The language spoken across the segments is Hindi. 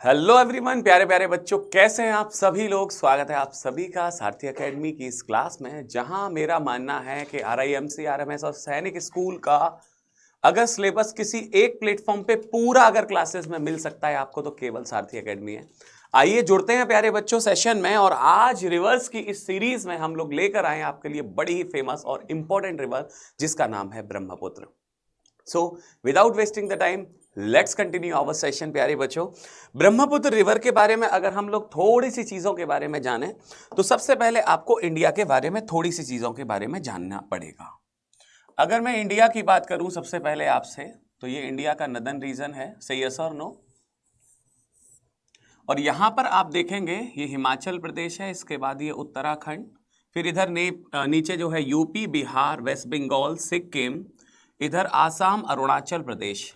हेलो एवरीवन, प्यारे प्यारे बच्चों, कैसे हैं आप सभी लोग। स्वागत है आप सभी का सारथी एकेडमी की इस क्लास में, जहां मेरा मानना है कि आरआईएमसी, आरएमएस और सैनिक स्कूल का अगर सिलेबस किसी एक प्लेटफॉर्म पे पूरा अगर क्लासेस में मिल सकता है आपको, तो केवल सारथी एकेडमी है। आइए जुड़ते हैं प्यारे बच्चों सेशन में। और आज रिवर्स की इस सीरीज में हम लोग लेकर आए आपके लिए बड़ी ही फेमस और इंपॉर्टेंट रिवर, जिसका नाम है Brahmaputra. So without wasting the time, let's continue our session. प्यारे बच्चों, ब्रह्मपुत्र रिवर के बारे में अगर हम लोग थोड़ी सी चीजों के बारे में जानें, तो सबसे पहले आपको इंडिया के बारे में थोड़ी सी चीजों के बारे में जानना पड़ेगा। अगर मैं इंडिया की बात करूं सबसे पहले आपसे, तो ये इंडिया का नदर्न रीजन है, से यस और नो। और यहां पर आप देखेंगे ये हिमाचल प्रदेश है, इसके बाद ये उत्तराखंड, फिर इधर नीचे जो है यूपी, बिहार, वेस्ट बंगाल, सिक्किम, इधर आसाम, अरुणाचल प्रदेश।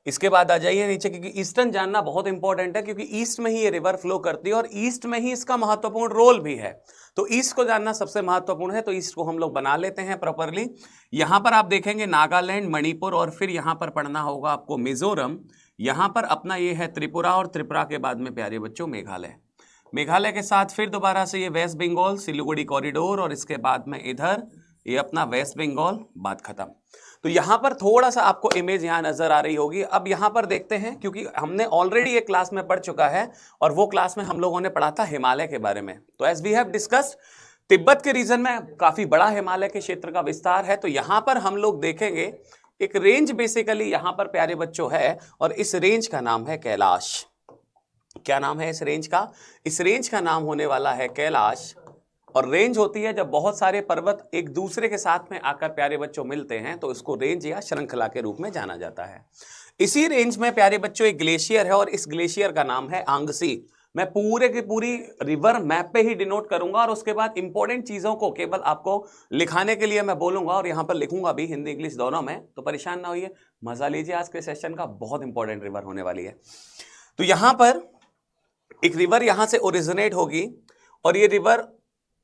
इसके बाद आ जाइए नीचे, क्योंकि ईस्टर्न जानना बहुत इंपॉर्टेंट है, क्योंकि ईस्ट में ही ये रिवर फ्लो करती है और ईस्ट में ही इसका महत्वपूर्ण रोल भी है। तो ईस्ट को जानना सबसे महत्वपूर्ण है, तो ईस्ट को हम लोग बना लेते हैं प्रॉपरली। यहां पर आप देखेंगे नागालैंड, मणिपुर, और फिर यहां पर पढ़ना होगा आपको मिजोरम। यहां पर अपना ये है त्रिपुरा, और त्रिपुरा के बाद में प्यारे बच्चों मेघालय। मेघालय के साथ फिर दोबारा से ये वेस्ट बंगाल, सिलीगुड़ी कॉरिडोर, और इसके बाद में इधर ये अपना वेस्ट बंगाल, बात खत्म। तो यहां पर थोड़ा सा आपको इमेज यहां नजर आ रही होगी। अब यहां पर देखते हैं, क्योंकि हमने ऑलरेडी एक क्लास में पढ़ चुका है, और वो क्लास में हम लोगों ने पढ़ा था हिमालय के बारे में। तो as we have discussed, Tibet के रीजन में काफी बड़ा हिमालय के क्षेत्र का विस्तार है। तो यहां पर हम लोग देखेंगे एक रेंज बेसिकली यहां पर प्यारे बच्चों है, और इस रेंज का नाम है कैलाश। क्या नाम है इस रेंज का? इस रेंज का नाम होने वाला है कैलाश। और रेंज होती है जब बहुत सारे पर्वत एक दूसरे के साथ में आकर प्यारे बच्चों मिलते हैं, तो इसको रेंज या श्रृंखला के रूप में जाना जाता है। इसी रेंज में प्यारे बच्चों एक ग्लेशियर है, और इस ग्लेशियर का नाम है आंगसी। मैं पूरे की पूरी रिवर मैप पे ही डिनोट करूंगा, और उसके बाद इंपॉर्टेंट चीजों को केवल आपको लिखाने के लिए मैं बोलूंगा, और यहां पर लिखूंगा भी हिंदी इंग्लिश दोनों में। तो परेशान ना होइए, मजा लीजिए, आज के सेशन का बहुत इंपॉर्टेंट रिवर होने वाली है। तो यहां पर एक रिवर यहां से ओरिजिनेट होगी, और ये रिवर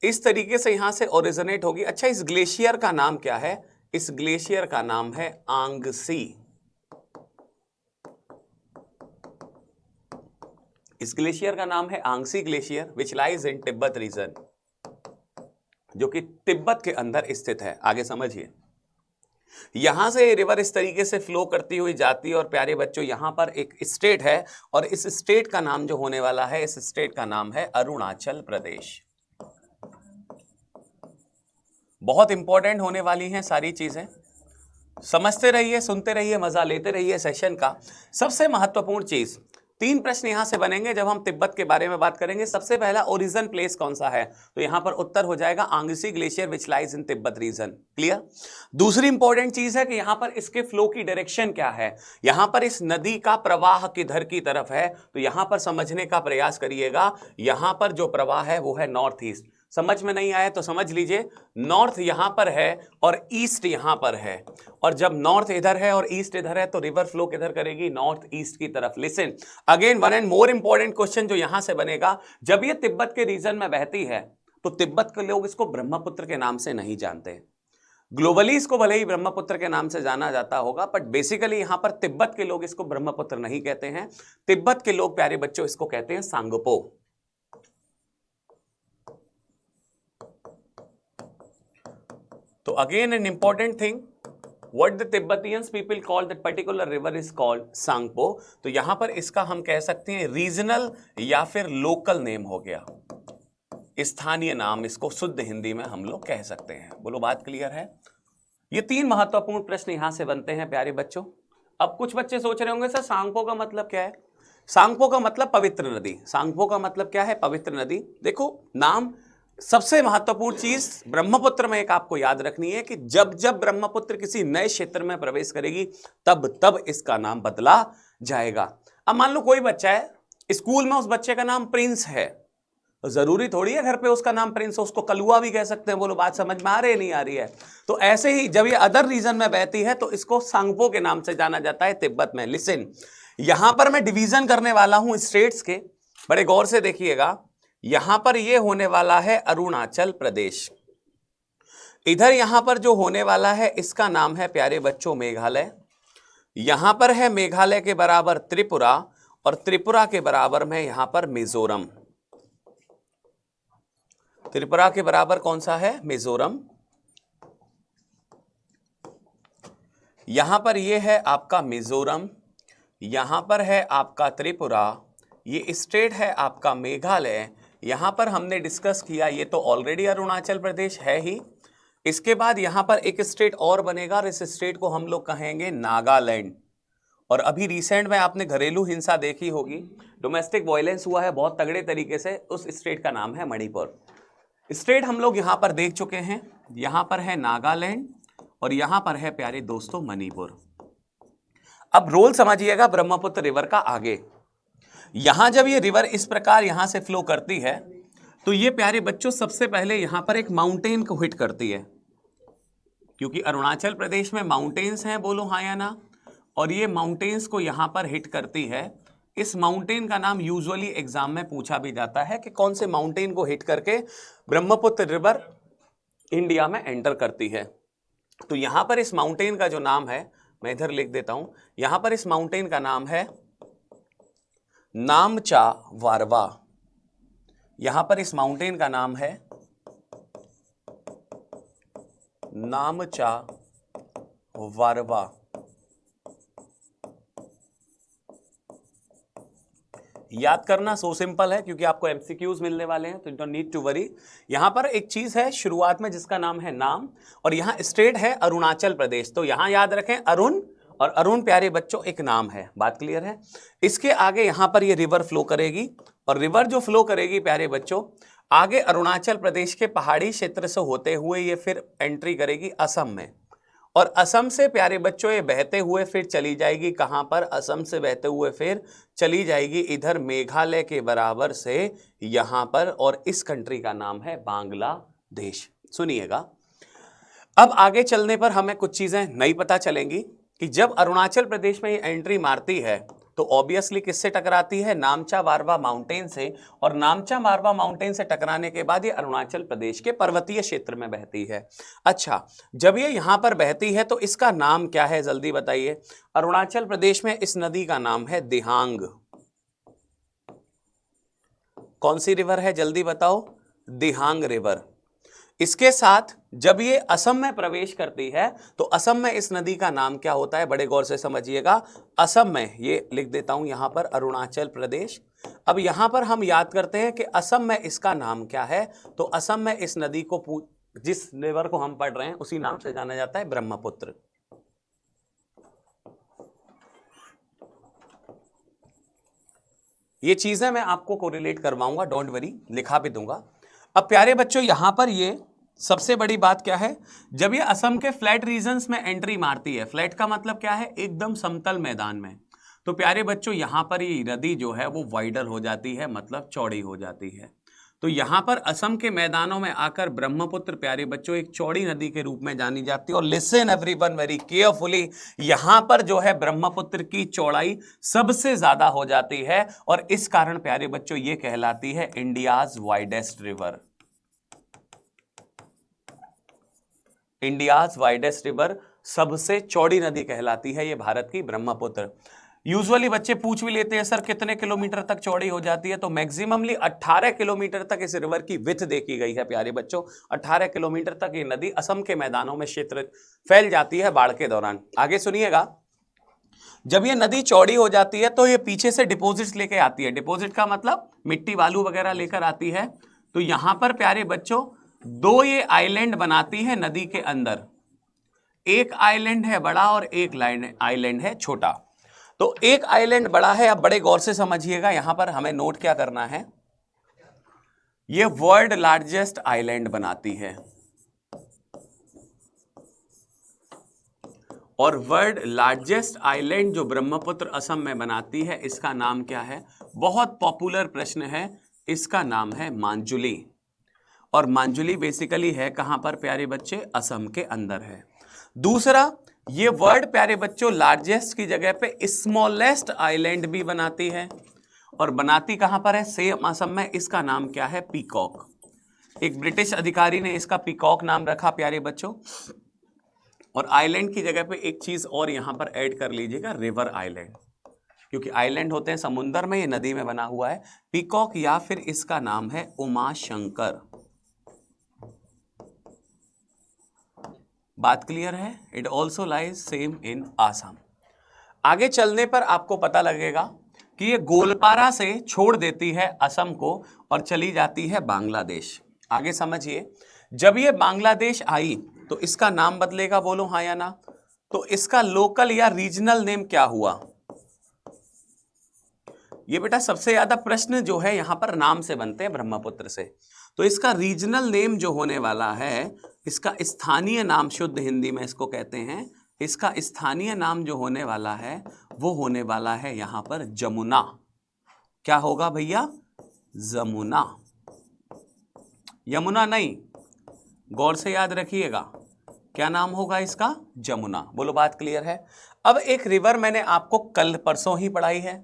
इस तरीके से यहां से ओरिजिनेट होगी। अच्छा, इस ग्लेशियर का नाम क्या है? इस ग्लेशियर का नाम है आंगसी। इस ग्लेशियर का नाम है Angsi glacier, which lies in Tibet region, जो कि तिब्बत के अंदर स्थित है। आगे समझिए, यहां से ये रिवर इस तरीके से फ्लो करती हुई जाती है, और प्यारे बच्चों यहां पर एक स्टेट है, और इस स्टेट का नाम जो होने वाला है, इस स्टेट का नाम है अरुणाचल प्रदेश। बहुत इंपॉर्टेंट होने वाली हैं सारी चीजें, समझते रहिए, सुनते रहिए, मजा लेते रहिए सेशन का। सबसे महत्वपूर्ण चीज, 3 प्रश्न यहां से बनेंगे जब हम तिब्बत के बारे में बात करेंगे। सबसे पहला, ओरिजिन प्लेस कौन सा है? तो यहां पर उत्तर हो जाएगा Angsi glacier, which lies in Tibet region. Clear? दूसरी इंपॉर्टेंट चीज है कि यहां पर इसके फ्लो की डायरेक्शन क्या है। यहां पर इस नदी का प्रवाह किधर की तरफ है, तो यहां पर समझने का प्रयास करिएगा। यहां पर जो प्रवाह है वो है नॉर्थ ईस्ट। समझ में नहीं आया तो समझ लीजिए, नॉर्थ यहां पर है और ईस्ट यहां पर है, और जब नॉर्थ इधर है और ईस्ट इधर है, तो रिवर फ्लो किधर करेगी? नॉर्थ ईस्ट की तरफ। Listen again, one and more important question जो यहां से बनेगा, जब ये तिब्बत के रीजन में बहती है, तो तिब्बत के लोग इसको ब्रह्मपुत्र के नाम से नहीं जानते। ग्लोबली इसको भले ही ब्रह्मपुत्र के नाम से जाना जाता होगा, बट बेसिकली यहां पर तिब्बत के लोग इसको ब्रह्मपुत्र नहीं कहते हैं। तिब्बत के लोग प्यारे बच्चों इसको कहते हैं सांगपो। तो again an important thing, what the Tibetan people call that particular river is called Tsangpo. तो यहां पर इसका हम कह सकते हैं रीजनल या फिर लोकल नेम हो गया, स्थानीय नाम, इसको शुद्ध हिंदी में हम लोग कह सकते हैं। बोलो, बात क्लियर है? ये 3 महत्वपूर्ण प्रश्न यहां से बनते हैं प्यारे बच्चों। अब कुछ बच्चे सोच रहे होंगे, सर सांगपो का मतलब क्या है? सांगपो का मतलब पवित्र नदी। सांगपो का मतलब क्या है? पवित्र नदी। देखो, नाम सबसे महत्वपूर्ण चीज ब्रह्मपुत्र में एक आपको याद रखनी है कि जब जब ब्रह्मपुत्र किसी नए क्षेत्र में प्रवेश करेगी, तब तब इसका नाम बदला जाएगा। अब मान लो कोई बच्चा है, स्कूल में उस बच्चे का नाम प्रिंस है, तो जरूरी थोड़ी है घर पे उसका नाम प्रिंस हो, उसको कलुआ भी कह सकते हैं। बोलो, बात समझ में आ रही है नहीं आ रही है? तो ऐसे ही जब ये अदर रीजन में बहती है, तो इसको सांगपो के नाम से जाना जाता है तिब्बत में। लिसन, यहां पर मैं डिवीजन करने वाला हूं स्टेट्स के, बड़े गौर से देखिएगा। यहां पर ये होने वाला है अरुणाचल प्रदेश, इधर यहां पर जो होने वाला है इसका नाम है प्यारे बच्चों मेघालय, यहां पर है मेघालय के बराबर त्रिपुरा, और त्रिपुरा के बराबर में यहां पर मिजोरम। त्रिपुरा के बराबर कौन सा है? मिजोरम। यहां पर ये है आपका मिजोरम, यहां पर है आपका त्रिपुरा, ये स्टेट है आपका मेघालय। यहां पर हमने डिस्कस किया ये तो ऑलरेडी अरुणाचल प्रदेश है ही। इसके बाद यहां पर एक स्टेट और बनेगा और इस स्टेट को हम लोग कहेंगे नागालैंड। और अभी रिसेंट में आपने घरेलू हिंसा देखी होगी, डोमेस्टिक वायलेंस हुआ है बहुत तगड़े तरीके से, उस स्टेट का नाम है मणिपुर। स्टेट हम लोग यहां पर देख चुके हैं, यहां पर है नागालैंड और यहां पर है प्यारे दोस्तों मणिपुर। अब रोल समझिएगा ब्रह्मपुत्र रिवर का आगे। यहां जब ये रिवर इस प्रकार यहां से फ्लो करती है तो ये प्यारे बच्चों सबसे पहले यहां पर एक माउंटेन को हिट करती है, क्योंकि अरुणाचल प्रदेश में माउंटेन्स हैं, बोलो हाँ या ना। और ये माउंटेन्स को यहां पर हिट करती है। इस माउंटेन का नाम यूजुअली एग्जाम में पूछा भी जाता है कि कौन से माउंटेन को हिट करके ब्रह्मपुत्र रिवर इंडिया में एंटर करती है। तो यहां पर इस माउंटेन का जो नाम है, मैं इधर लिख देता हूं, यहां पर इस माउंटेन का नाम है नामचा वारवा। यहां पर इस माउंटेन का नाम है नामचा वारवा। याद करना सो सिंपल है, क्योंकि आपको एमसीक्यूज मिलने वाले हैं, तो you don't need to worry. यहां पर एक चीज है शुरुआत में जिसका नाम है नाम, और यहां स्टेट है अरुणाचल प्रदेश। तो यहां याद रखें अरुण, और अरुण प्यारे बच्चों एक नाम है। बात क्लियर है? इसके आगे यहां पर ये रिवर फ्लो करेगी, और रिवर जो फ्लो करेगी प्यारे बच्चों आगे अरुणाचल प्रदेश के पहाड़ी क्षेत्र से होते हुए ये फिर एंट्री करेगी असम में, और असम से प्यारे बच्चों ये बहते हुए फिर चली जाएगी कहां पर? असम से बहते हुए फिर चली जाएगी इधर मेघालय के बराबर से यहां पर, और इस कंट्री का नाम है बांग्लादेश। सुनिएगा, अब आगे चलने पर हमें कुछ चीजें नई पता चलेंगी कि जब अरुणाचल प्रदेश में ये एंट्री मारती है तो ऑब्वियसली किससे टकराती है? नामचा वारवा माउंटेन से, और नामचा वारवा माउंटेन से टकराने के बाद ये अरुणाचल प्रदेश के पर्वतीय क्षेत्र में बहती है। अच्छा, जब ये यहां पर बहती है तो इसका नाम क्या है, जल्दी बताइए। अरुणाचल प्रदेश में इस नदी का नाम है दिहांग। कौन सी रिवर है, जल्दी बताओ? दिहांग रिवर। इसके साथ जब ये असम में प्रवेश करती है तो असम में इस नदी का नाम क्या होता है? बड़े गौर से समझिएगा। असम में, ये लिख देता हूं यहां पर अरुणाचल प्रदेश। अब यहां पर हम याद करते हैं कि असम में इसका नाम क्या है, तो असम में इस नदी को, जिस रिवर को हम पढ़ रहे हैं उसी नाम से जाना जाता है, ब्रह्मपुत्र। ये चीजें मैं आपको कोरिलेट करवाऊंगा, डोंट वरी, लिखा भी दूंगा। अब प्यारे बच्चों यहां पर ये सबसे बड़ी बात क्या है, जब ये असम के फ्लैट रीजन्स में एंट्री मारती है, फ्लैट का मतलब क्या है? एकदम समतल मैदान में, तो प्यारे बच्चों यहां पर ये नदी जो है वो वाइडर हो जाती है, मतलब चौड़ी हो जाती है। तो यहां पर असम के मैदानों में आकर ब्रह्मपुत्र प्यारे बच्चों एक चौड़ी नदी के रूप में जानी जाती है। और लिसन एवरीवन वेरी केयरफुली, यहां पर जो है ब्रह्मपुत्र की चौड़ाई सबसे ज्यादा हो जाती है, और इस कारण प्यारे बच्चों ये कहलाती है India's widest river. India's widest river, सबसे चौड़ी नदी कहलाती है ये भारत की ब्रह्मपुत्र। यूजुअली बच्चे पूछ भी लेते हैं सर कितने किलोमीटर तक चौड़ी हो जाती है, तो मैक्सिममली 18 किलोमीटर तक इस रिवर की विड्थ देखी गई है प्यारे बच्चों। 18 किलोमीटर तक ये नदी असम के मैदानों में क्षेत्र फैल जाती है बाढ़ के दौरान। आगे सुनिएगा, जब ये नदी चौड़ी हो जाती है तो ये पीछे से डिपॉजिट्स लेके आती है। डिपॉजिट का मतलब मिट्टी बालू वगैरह लेकर आती है। तो यहां पर प्यारे बच्चों दो ये आइलैंड बनाती है नदी के अंदर, एक आइलैंड है बड़ा और एक आइलैंड है छोटा। तो एक आइलैंड बड़ा है, अब बड़े गौर से समझिएगा, यहां पर हमें नोट क्या करना है, ये वर्ल्ड लार्जेस्ट आइलैंड बनाती है, और वर्ल्ड लार्जेस्ट आइलैंड जो ब्रह्मपुत्र असम में बनाती है इसका नाम क्या है? बहुत पॉपुलर प्रश्न है, इसका नाम है मांजुली। और मांजुली बेसिकली है कहां पर प्यारे बच्चे? असम के अंदर है। दूसरा, ये वर्ड प्यारे बच्चों लार्जेस्ट की जगह पे स्मॉलेस्ट आइलैंड भी बनाती है, और बनाती कहां पर है? सेम असम में। इसका नाम क्या है? पीकॉक। एक ब्रिटिश अधिकारी ने इसका पीकॉक नाम रखा प्यारे बच्चों। और आइलैंड की जगह पे एक चीज और यहां पर ऐड कर लीजिएगा, रिवर आइलैंड। क्योंकि आइलैंड होते हैं समुद्र में, ये नदी में बना हुआ है। पीकॉक या फिर इसका नाम है उमा शंकर। बात क्लियर है? It also lies same in Assam. आगे चलने पर आपको पता लगेगा कि ये गोलपारा से छोड़ देती है असम को और चली जाती है बांग्लादेश। आगे समझिए, जब ये बांग्लादेश आई तो इसका नाम बदलेगा, बोलो हाँ या ना? तो इसका लोकल या रीजनल नेम क्या हुआ? ये बेटा सबसे ज्यादा प्रश्न जो है यहां पर नाम से बनते हैं ब्रह्मपुत्र से। तो इसका रीजनल नेम जो होने वाला है, इसका स्थानीय नाम, शुद्ध हिंदी में इसको कहते हैं, इसका स्थानीय नाम जो होने वाला है वो होने वाला है यहां पर जमुना। क्या होगा भैया? जमुना, यमुना नहीं, गौर से याद रखिएगा, क्या नाम होगा इसका? जमुना। बोलो बात क्लियर है? अब एक रिवर मैंने आपको कल परसों ही पढ़ाई है,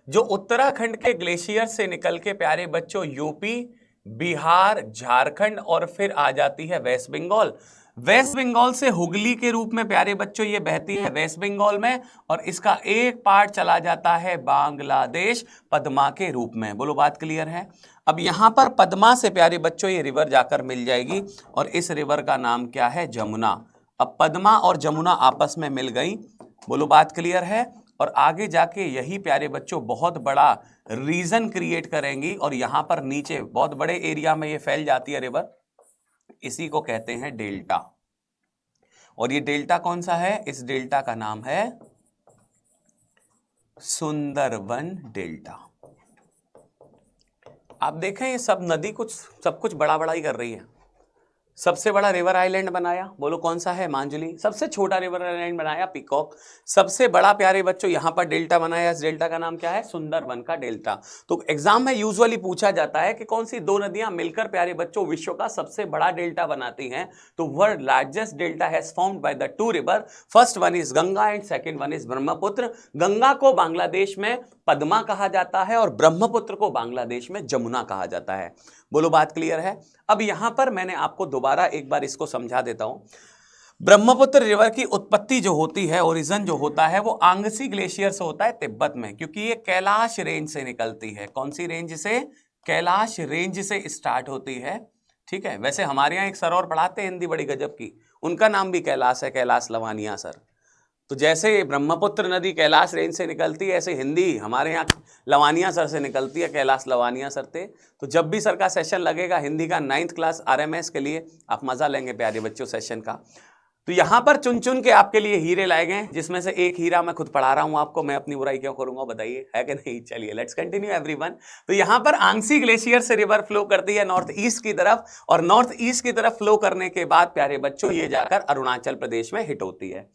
जो उत्तराखंड के ग्लेशियर से निकल के प्यारे बच्चों यूपी, बिहार, झारखंड और फिर आ जाती है वेस्ट बंगाल। वेस्ट बंगाल से हुगली के रूप में प्यारे बच्चों ये बहती है वेस्ट बंगाल में, और इसका एक पार्ट चला जाता है बांग्लादेश पद्मा के रूप में। बोलो बात क्लियर है? अब यहां पर पद्मा से प्यारे बच्चों ये रिवर जाकर मिल जाएगी और इस रिवर का नाम क्या है? जमुना। अब पद्मा और जमुना आपस में मिल गई। बोलो बात क्लियर है? और आगे जाके यही प्यारे बच्चों बहुत बड़ा रीजन क्रिएट करेंगी और यहां पर नीचे बहुत बड़े एरिया में ये फैल जाती है रिवर। इसी को कहते हैं डेल्टा। और ये डेल्टा कौन सा है? इस डेल्टा का नाम है सुंदरबन डेल्टा। आप देखें ये सब नदी सब कुछ बड़ा बड़ा ही कर रही है। सबसे बड़ा रिवर आइलैंड बनाया, बोलो कौन सा है? मांजुली। सबसे छोटा रिवर आइलैंड बनाया पीकॉक। सबसे बड़ा प्यारे बच्चों यहां पर डेल्टा बनाया, इस डेल्टा का नाम क्या है? सुंदरबन का डेल्टा। तो एग्जाम में यूजुअली पूछा जाता है कि कौन सी दो नदियां मिलकर प्यारे बच्चों विश्व का सबसे बड़ा डेल्टा बनाती हैं? तो world largest delta has formed by the two river, first one is Ganga and second one is Brahmaputra. Ganga को बांग्लादेश में पद्मा कहा जाता है और ब्रह्मपुत्र को बांग्लादेश में जमुना कहा जाता है। बोलो बात क्लियर है? अब यहां पर मैंने आपको दोबारा एक बार इसको समझा देता हूं। ब्रह्मपुत्र रिवर की उत्पत्ति जो होती है, ओरिजिन जो होता है, वो आंगसी ग्लेशियर से होता है तिब्बत में, क्योंकि ये कैलाश रेंज से निकलती है। कौन सी रेंज से? कैलाश रेंज से स्टार्ट होती है। ठीक है, वैसे हमारे यहाँ एक सर और पढ़ाते हैं हिंदी बड़ी गजब की, उनका नाम भी कैलाश है, कैलाश लवानिया सर। तो जैसे ब्रह्मपुत्र नदी कैलाश रेंज से निकलती है, ऐसे हिंदी हमारे यहाँ लवानिया सर से निकलती है, कैलाश लवानिया सर थे। तो जब भी सर का सेशन लगेगा हिंदी का 9th क्लास RMS के लिए, आप मजा लेंगे प्यारे बच्चों सेशन का। तो यहां पर चुन चुन के आपके लिए हीरे लाए गए, जिसमें से एक हीरा मैं खुद पढ़ा रहा हूं आपको। मैं अपनी बुराई क्यों करूंगा बताइए, है कि नहीं? चलिए लेट्स कंटिन्यू एवरीवन। तो यहां पर आंगसी ग्लेशियर से रिवर फ्लो करती है नॉर्थ ईस्ट की तरफ, और नॉर्थ ईस्ट की तरफ फ्लो करने के बाद प्यारे बच्चों ये जाकर अरुणाचल प्रदेश में हिट होती है।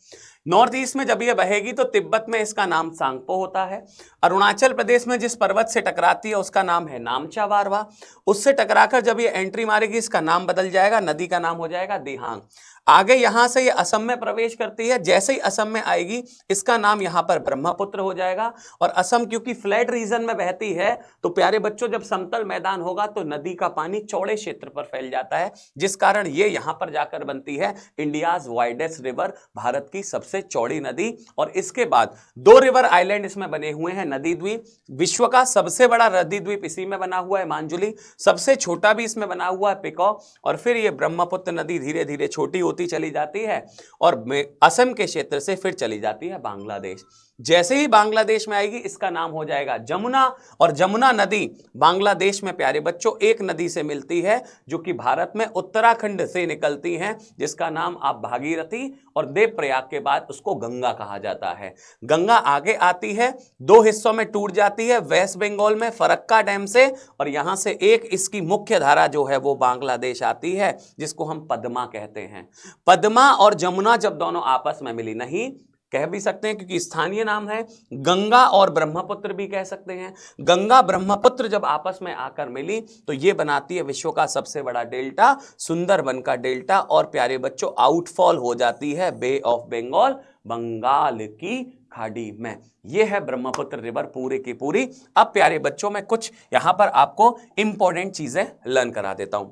नॉर्थ ईस्ट में जब ये बहेगी तो तिब्बत में इसका नाम सांगपो होता है। अरुणाचल प्रदेश में जिस पर्वत से टकराती है उसका नाम है नामचा बारवा। उससे टकराकर जब ये एंट्री मारेगी इसका नाम बदल जाएगा, नदी का नाम हो जाएगा दिहांग। आगे यहां से ये असम में प्रवेश करती है, जैसे ही असम में आएगी इसका नाम यहां पर ब्रह्मपुत्र हो जाएगा। और असम क्योंकि फ्लैट रीजन में बहती है तो प्यारे बच्चों जब समतल मैदान होगा तो नदी का पानी चौड़े क्षेत्र पर फैल जाता है, जिस कारण ये यहां पर जाकर बनती है इंडियाज वाइडेस्ट रिवर, भारत की सबसे चौड़ी नदी। और इसके बाद दो रिवर आइलैंड इसमें बने हुए हैं, नदी द्वीप। विश्व का सबसे बड़ा नदी द्वीप इसी में बना हुआ है मांजुली, सबसे छोटा भी इसमें बना हुआ है पिकॉक। और फिर ये ब्रह्मपुत्र नदी धीरे धीरे छोटी होती चली जाती है और असम के क्षेत्र से फिर चली जाती है बांग्लादेश। जैसे ही बांग्लादेश में आएगी इसका नाम हो जाएगा जमुना। और जमुना नदी बांग्लादेश में प्यारे बच्चों एक नदी से मिलती है जो कि भारत में उत्तराखंड से निकलती है, जिसका नाम आप भागीरथी, और देवप्रयाग के बाद उसको गंगा कहा जाता है। गंगा आगे आती है, दो हिस्सों में टूट जाती है, वेस्ट बंगाल में फरक्का डैम से, और यहां से एक इसकी मुख्य धारा जो है वो बांग्लादेश आती है, जिसको हम पद्मा कहते हैं। पद्मा और जमुना जब दोनों आपस में मिली, नहीं कह भी सकते हैं क्योंकि स्थानीय नाम है, गंगा और ब्रह्मपुत्र भी कह सकते हैं। गंगा ब्रह्मपुत्र जब आपस में आकर मिली तो ये बनाती है विश्व का सबसे बड़ा डेल्टा, सुंदरबन का डेल्टा। और प्यारे बच्चों आउटफॉल हो जाती है बे ऑफ बंगाल, बंगाल की खाड़ी में। यह है ब्रह्मपुत्र रिवर पूरे की पूरी। अब प्यारे बच्चों में कुछ यहां पर आपको इंपॉर्टेंट चीजें लर्न करा देता हूं।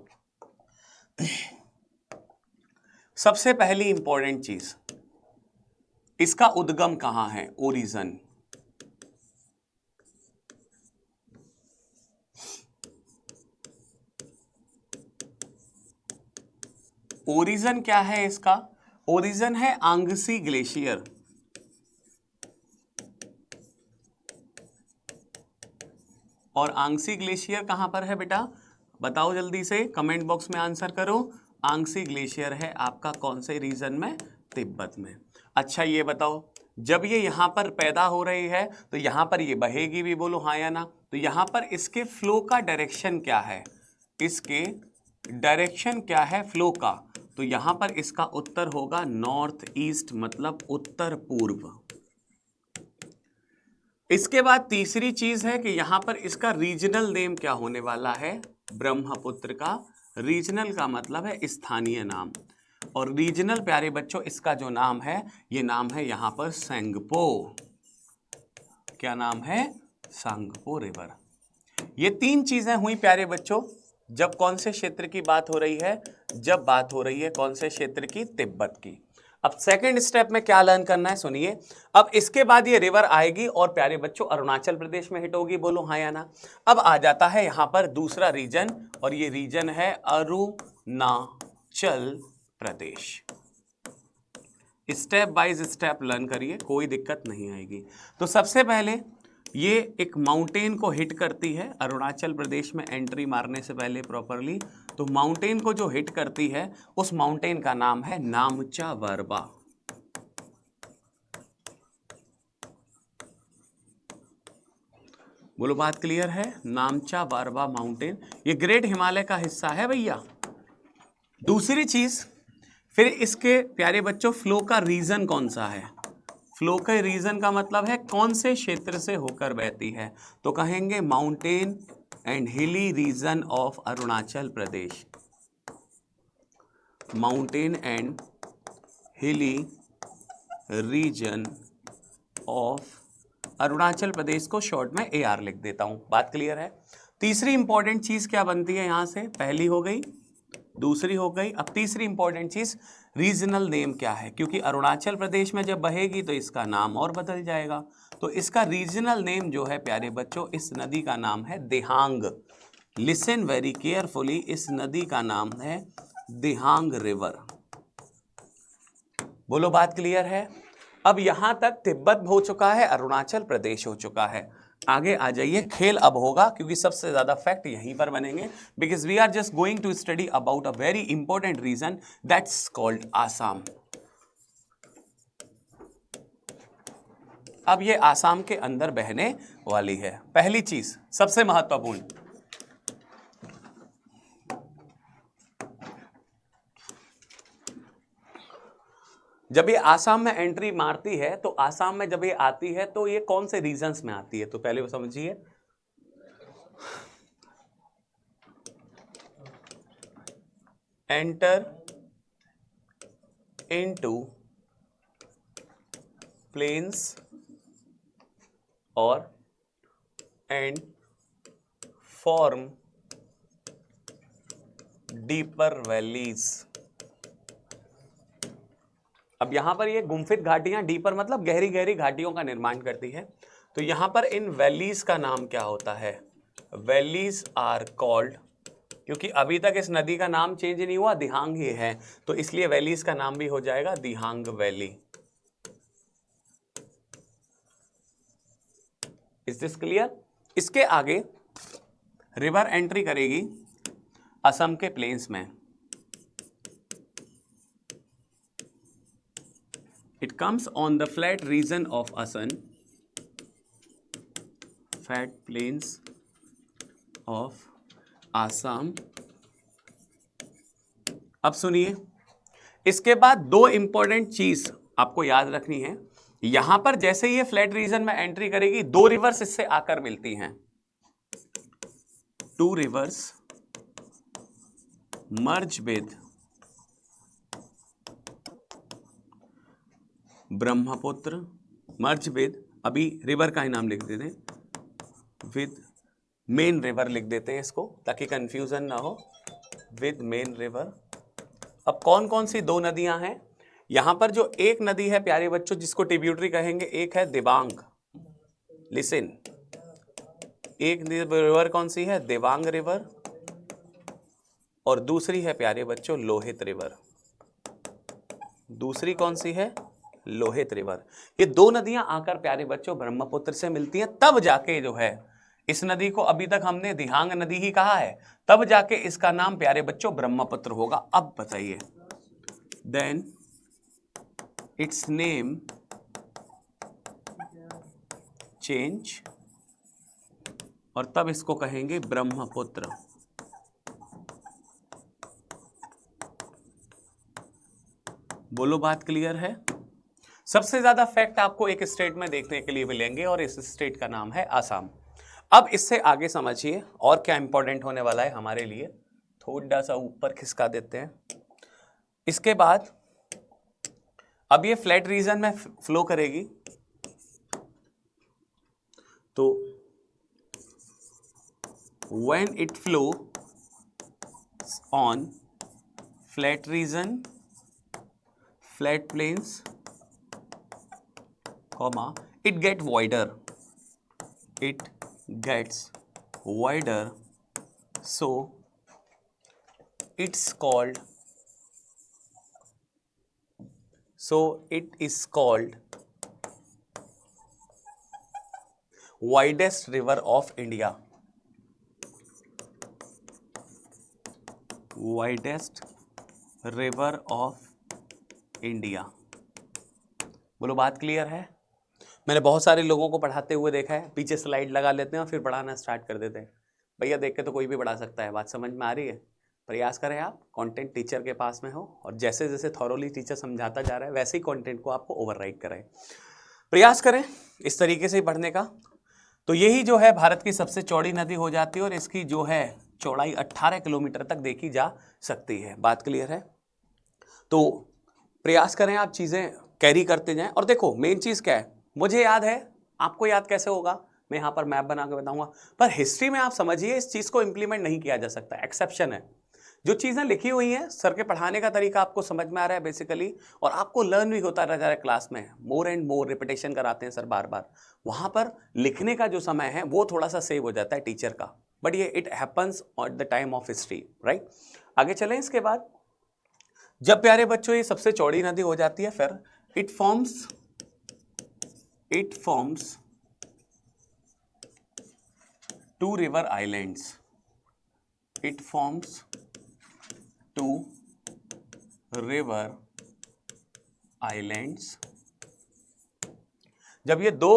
सबसे पहली इंपॉर्टेंट चीज, इसका उद्गम कहां है, ओरिजिन। ओरिजिन क्या है इसका? ओरिजिन है आंगसी ग्लेशियर। और आंगसी ग्लेशियर कहां पर है बेटा? बताओ जल्दी से, कमेंट बॉक्स में आंसर करो। आंगसी ग्लेशियर है आपका कौन से रीजन में? तिब्बत में। अच्छा ये बताओ, जब ये यहां पर पैदा हो रही है तो यहां पर ये बहेगी भी, बोलो हाँ या ना? तो यहां पर इसके फ्लो का डायरेक्शन क्या है? इसके डायरेक्शन क्या है फ्लो का? तो यहां पर इसका उत्तर होगा नॉर्थ ईस्ट, मतलब उत्तर पूर्व। इसके बाद तीसरी चीज है कि यहां पर इसका रीजनल नेम क्या होने वाला है? ब्रह्मपुत्र का रीजनल का मतलब है स्थानीय नाम। और रीजनल प्यारे बच्चों इसका जो नाम है, ये नाम है यहां पर सेंगपो। क्या नाम है? सांगपो रिवर। ये तीन चीजें हुई प्यारे बच्चों जब कौन से क्षेत्र की बात हो रही है? जब बात हो रही है कौन से क्षेत्र की? तिब्बत की। अब सेकंड स्टेप में क्या लर्न करना है सुनिए। अब इसके बाद ये रिवर आएगी और प्यारे बच्चों अरुणाचल प्रदेश में हिट होगी, बोलो हाँ या ना? अब आ जाता है यहां पर दूसरा रीजन, और ये रीजन है Arunachal Pradesh. Step by step learn करिए, कोई दिक्कत नहीं आएगी। तो सबसे पहले ये एक माउंटेन को हिट करती है अरुणाचल प्रदेश में एंट्री मारने से पहले प्रॉपरली। तो माउंटेन को जो हिट करती है उस माउंटेन का नाम है नामचा वरबा। बोलो बात क्लियर है? नामचा वरबा माउंटेन, ये ग्रेट हिमालय का हिस्सा है भैया। दूसरी चीज, फिर इसके प्यारे बच्चों फ्लो का रीजन कौन सा है? फ्लो के रीजन का मतलब है कौन से क्षेत्र से होकर बहती है? तो कहेंगे mountain and hilly region of Arunachal Pradesh. Mountain and hilly region of Arunachal Pradesh को शॉर्ट में AR लिख देता हूं। बात क्लियर है? तीसरी इंपॉर्टेंट चीज क्या बनती है यहां से? पहली हो गई, दूसरी हो गई, अब तीसरी इंपॉर्टेंट चीज रीजनल नेम क्या है? क्योंकि अरुणाचल प्रदेश में जब बहेगी तो इसका नाम और बदल जाएगा। तो इसका रीजनल नेम जो है प्यारे बच्चों, इस नदी का नाम है दिहांग। लिसन वेरी केयरफुली, इस नदी का नाम है दिहांग रिवर। बोलो बात क्लियर है? अब यहां तक तिब्बत हो चुका है, अरुणाचल प्रदेश हो चुका है। आगे आ जाइए, खेल अब होगा क्योंकि सबसे ज्यादा फैक्ट यहीं पर बनेंगे, because we are just going to study about a very important region that's called Assam. अब ये आसाम के अंदर बहने वाली है। पहली चीज सबसे महत्वपूर्ण, जब ये आसाम में एंट्री मारती है तो आसाम में जब ये आती है तो ये कौन से रीजन्स में आती है? तो पहले वो समझिए, एंटर इनटू प्लेन्स और एंड फॉर्म डीपर वैलीज। अब यहां पर ये गुम्फित घाटियां, डीपर मतलब गहरी गहरी घाटियों का निर्माण करती है। तो यहां पर इन वैलीज का नाम क्या होता है? वैलीज आर कॉल्ड, क्योंकि अभी तक इस नदी का नाम चेंज नहीं हुआ, दिहांग ही है, तो इसलिए वैलीज का नाम भी हो जाएगा दिहांग वैली। Is this clear? इसके आगे रिवर एंट्री करेगी असम के प्लेन्स में। It comes on the flat region of Assam, flat plains of Assam। अब सुनिए, इसके बाद दो इंपॉर्टेंट चीज आपको याद रखनी है। यहां पर जैसे ये फ्लैट रीजन में एंट्री करेगी, दो रिवर्स इससे आकर मिलती हैं। Two rivers merge with Brahmaputra, merge with, अभी रिवर का ही नाम लिख देते हैं, विद मेन रिवर लिख देते हैं इसको ताकि कंफ्यूजन ना हो, विद मेन रिवर। अब कौन कौन सी दो नदियां हैं यहां पर? जो एक नदी है प्यारे बच्चों जिसको ट्रिब्यूटरी कहेंगे, एक है दिबांग। लिसन, एक रिवर कौन सी है? दिबांग रिवर, और दूसरी है प्यारे बच्चों लोहित रिवर। दूसरी कौन सी है? लोहित रिवर। ये दो नदियां आकर प्यारे बच्चों ब्रह्मपुत्र से मिलती हैं, तब जाके जो है इस नदी को अभी तक हमने दिहांग नदी ही कहा है, तब जाके इसका नाम प्यारे बच्चों ब्रह्मपुत्र होगा। अब बताइए, देन इट्स नेम चेंज, और तब इसको कहेंगे ब्रह्मपुत्र। बोलो, बात क्लियर है? सबसे ज्यादा फैक्ट आपको एक स्टेट में देखने के लिए मिलेंगे और इस स्टेट का नाम है आसाम। अब इससे आगे समझिए और क्या इंपॉर्टेंट होने वाला है हमारे लिए, थोड़ा सा ऊपर खिसका देते हैं। इसके बाद अब ये फ्लैट रीजन में फ्लो करेगी, तो when it flow on flat region, flat plains, comma, it gets wider, so it is called widest river of India, widest river of India. बोलो, बात क्लियर है? मैंने बहुत सारे लोगों को पढ़ाते हुए देखा है, पीछे स्लाइड लगा लेते हैं और फिर पढ़ाना स्टार्ट कर देते हैं। भैया देख के तो कोई भी पढ़ा सकता है, बात समझ में आ रही है? प्रयास करें आप, कंटेंट टीचर के पास में हो और जैसे जैसे थॉरोली टीचर समझाता जा रहा है वैसे ही कंटेंट को आपको ओवरराइट करें। प्रयास करें इस तरीके से पढ़ने का। तो यही जो है भारत की सबसे चौड़ी नदी हो जाती है और इसकी जो है चौड़ाई 18 किलोमीटर तक देखी जा सकती है। बात क्लियर है? तो प्रयास करें आप चीज़ें कैरी करते जाएं। और देखो मेन चीज़ क्या है, मुझे याद है, आपको याद कैसे होगा, मैं यहाँ पर मैप बना के बताऊंगा, पर हिस्ट्री में आप समझिए इस चीज़ को इंप्लीमेंट नहीं किया जा सकता, एक्सेप्शन है। जो चीज़ें लिखी हुई हैं, सर के पढ़ाने का तरीका आपको समझ में आ रहा है बेसिकली, और आपको लर्न भी होता रह जा रहा है क्लास में, मोर एंड मोर रिपीटेशन कराते हैं सर बार बार, वहाँ पर लिखने का जो समय है वो थोड़ा सा सेव हो जाता है टीचर का, बट ये it happens at the time of history, right. आगे चलें। इसके बाद जब प्यारे बच्चों ये सबसे चौड़ी नदी हो जाती है, फिर it forms two river islands, it forms two river islands. जब ये दो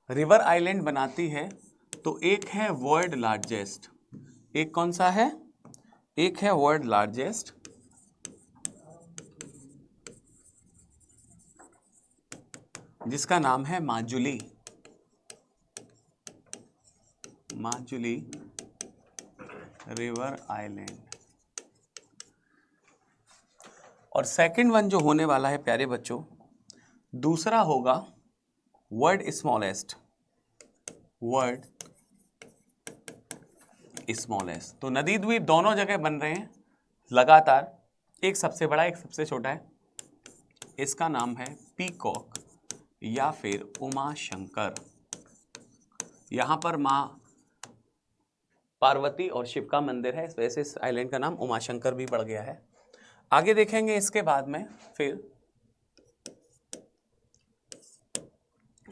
रिवर आइलैंड बनाती है तो एक है वर्ल्ड लार्जेस्ट, एक कौन सा है? एक है वर्ल्ड लार्जेस्ट, जिसका नाम है माजुली, माजुली रिवर आइलैंड। और सेकंड वन जो होने वाला है प्यारे बच्चों, दूसरा होगा वर्ल्ड स्मॉलेस्ट, वर्ल्ड स्मॉलेस्ट। तो नदी द्वीप दोनों जगह बन रहे हैं लगातार, एक सबसे बड़ा एक सबसे छोटा है, इसका नाम है पीकॉक या फिर उमा शंकर। यहां पर मां पार्वती और शिव का मंदिर है, इस वजह से इस आइलैंड का नाम उमा शंकर भी पड़ गया है। आगे देखेंगे इसके बाद में, फिर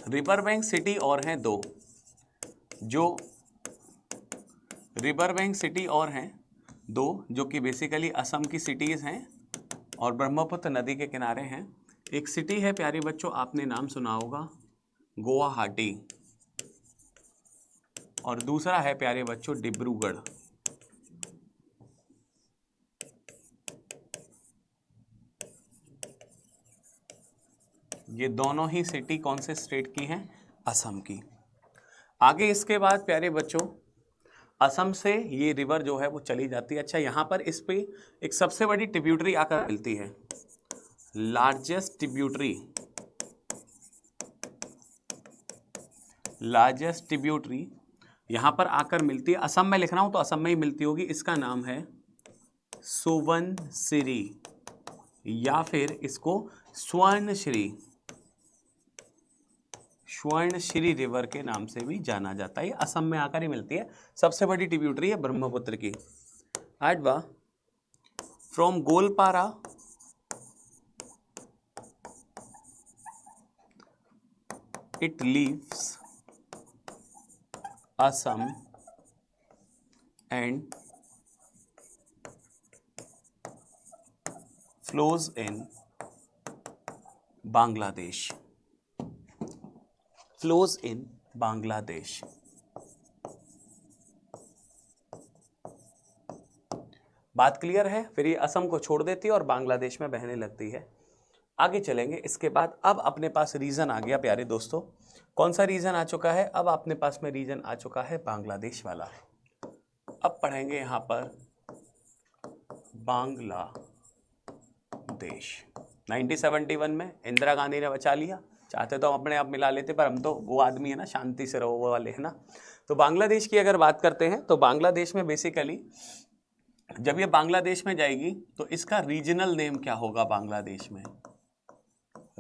रिवर बैंक सिटी और हैं दो, जो रिवर बैंक सिटी और हैं दो, जो कि बेसिकली असम की सिटीज हैं और ब्रह्मपुत्र नदी के किनारे हैं। एक सिटी है प्यारे बच्चों, आपने नाम सुना होगा, गुवाहाटी, और दूसरा है प्यारे बच्चों डिब्रूगढ़। ये दोनों ही सिटी कौन से स्टेट की हैं? असम की। आगे इसके बाद प्यारे बच्चों असम से ये रिवर जो है वो चली जाती है। अच्छा, यहाँ पर इस पे एक सबसे बड़ी ट्रिब्यूटरी आकर मिलती है, लार्जेस्ट ट्रिब्यूटरी यहाँ पर आकर मिलती है। असम में लिख रहा हूँ तो असम में ही मिलती होगी, इसका नाम है सुवनसिरी या फिर इसको स्वर्णश्री रिवर के नाम से भी जाना जाता है। ये असम में आकर ही मिलती है, सबसे बड़ी ट्रिब्यूटरी है ब्रह्मपुत्र की। आठवां, from Goalpara It leaves Assam and flows in Bangladesh. Flows in Bangladesh. बात क्लियर है? फिर ये असम को छोड़ देती है और बांग्लादेश में बहने लगती है। आगे चलेंगे। इसके बाद अब अपने पास रीजन आ गया प्यारे दोस्तों। कौन सा रीजन आ चुका है? अब अपने पास में रीजन आ चुका है बांग्लादेश वाला। अब पढ़ेंगे यहां पर बांग्लादेश। 1971 में इंदिरा गांधी ने बचा लिया। चाहते तो अपने आप मिला लेते, पर हम तो वो आदमी है ना, शांति से रहो वो वाले, है ना। तो बांग्लादेश की अगर बात करते हैं तो बांग्लादेश में बेसिकली जब ये बांग्लादेश में जाएगी तो इसका रीजनल नेम क्या होगा बांग्लादेश में?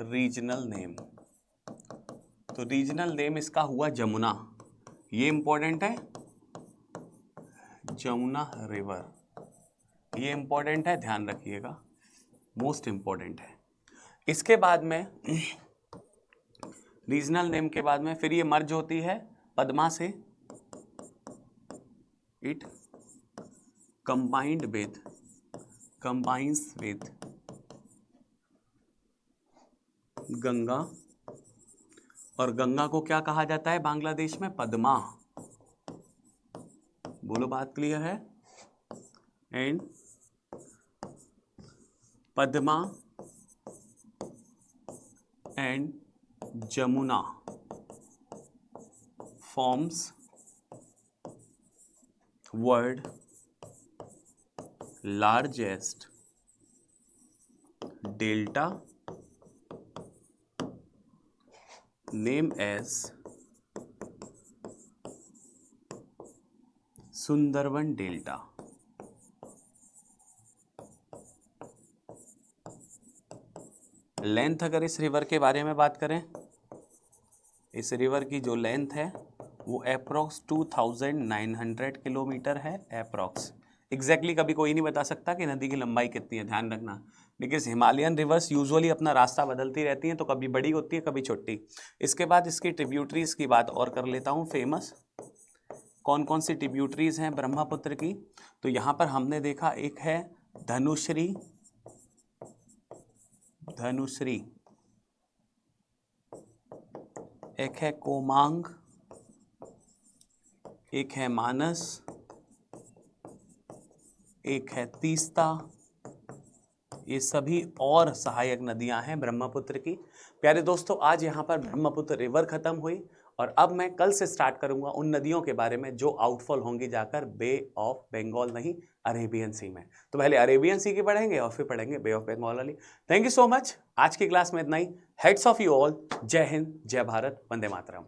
रीजनल नेम, तो रीजनल नेम इसका हुआ जमुना। ये इंपॉर्टेंट है, जमुना रिवर, ये इंपॉर्टेंट है, ध्यान रखिएगा, मोस्ट इंपॉर्टेंट है। इसके बाद में रीजनल नेम के बाद में फिर ये मर्ज होती है पद्मा से। इट combines with गंगा, और गंगा को क्या कहा जाता है बांग्लादेश में? पद्मा। बोलो, बात क्लियर है? And Padma and Jamuna forms world largest delta named as Sundarban delta. Length अगर इस रिवर के बारे में बात करें, इस रिवर की जो लेंथ है वो अप्रॉक्स 2900 किलोमीटर है, अप्रॉक्स। एग्जैक्टली कभी कोई नहीं बता सकता कि नदी की लंबाई कितनी है, ध्यान रखना, लेकिन हिमालयन रिवर्स यूजुअली अपना रास्ता बदलती रहती हैं, तो कभी बड़ी होती है कभी छोटी। इसके बाद इसकी ट्रिब्यूटरीज की बात और कर लेता हूँ। फेमस कौन कौन सी ट्रिब्यूटरीज हैं ब्रह्मपुत्र की? तो यहाँ पर हमने देखा एक है धनुश्री, एक है कोमांग, एक है मानस, एक है तीस्ता। ये सभी और सहायक नदियां हैं ब्रह्मपुत्र की। प्यारे दोस्तों, आज यहाँ पर ब्रह्मपुत्र रिवर खत्म हुई और अब मैं कल से स्टार्ट करूंगा उन नदियों के बारे में जो आउटफॉल होंगी जाकर बे ऑफ बंगाल, नहीं अरेबियन सी में। तो पहले अरेबियन सी की पढ़ेंगे और फिर पढ़ेंगे बे ऑफ बंगाल वाली। Thank you so much. आज की क्लास में इतना ही। Heads off you all. जय हिंद, जय भारत, वंदे मातरम।